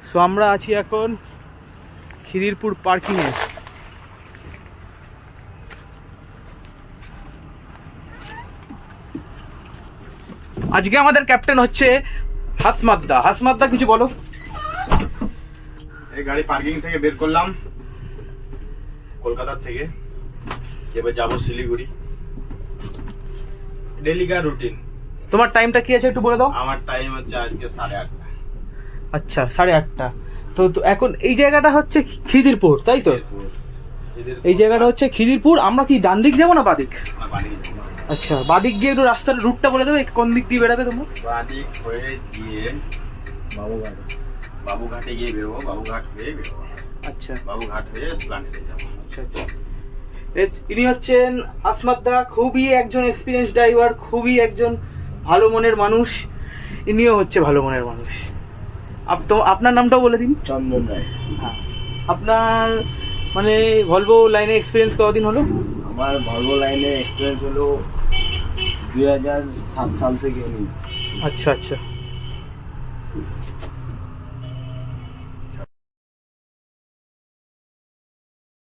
So আমরা আছি এখন খিদিরপুর পার্কিংয়ে। আজকে আমাদের ক্যাপ্টেন হচ্ছে হাসমাদ্দা। হাসমাদ্দা কিছু বলো। এই গাড়ি পার্কিং থেকে বের করলাম কলকাতা থেকে, এবার যাবো শিলিগুড়ি। ডেলিকার রুটিন। তোমার টাইমটা কি আছে একটু বলে দাও। আমার টাইম হচ্ছে আজকে 8:30। আচ্ছা 8:30। তো এখন এই জায়গাটা হচ্ছে খিদিরপুর, তাই তো? এই জায়গাটা হচ্ছে খিদিরপুর। আমরা কি ডান দিক যাবো না বাদিক? আচ্ছা বাদিক গিয়ে একটু রাস্তার রুটটা বলে দেবে, কোন দিক দিয়ে বেরোবে তোমরা? বাদিক হয়ে গিয়ে বাবুঘাটে গিয়ে বেরোবো, বাবুঘাট হয়ে বেরোবো। আচ্ছা বাবুঘাট হয়ে প্ল্যানেটে যাবো। আচ্ছা আচ্ছা। ইনি হচ্ছেন আসমাদ্দা, খুবই একজন এক্সপিরিয়েন্স ড্রাইভার, খুবই একজন ভালো মনের মানুষ। ইনিও হচ্ছে ভালো মনের মানুষ। তো আপনার নামটাও বলে দিন। চন্দন রায়। হ্যাঁ, আপনার মানে ভলভো লাইনে এক্সপিরিয়েন্স কতদিন হলো? আমার ভলভো লাইনে এক্সপিরিয়েন্স হলো 2007 সাল থেকে। আচ্ছা আচ্ছা।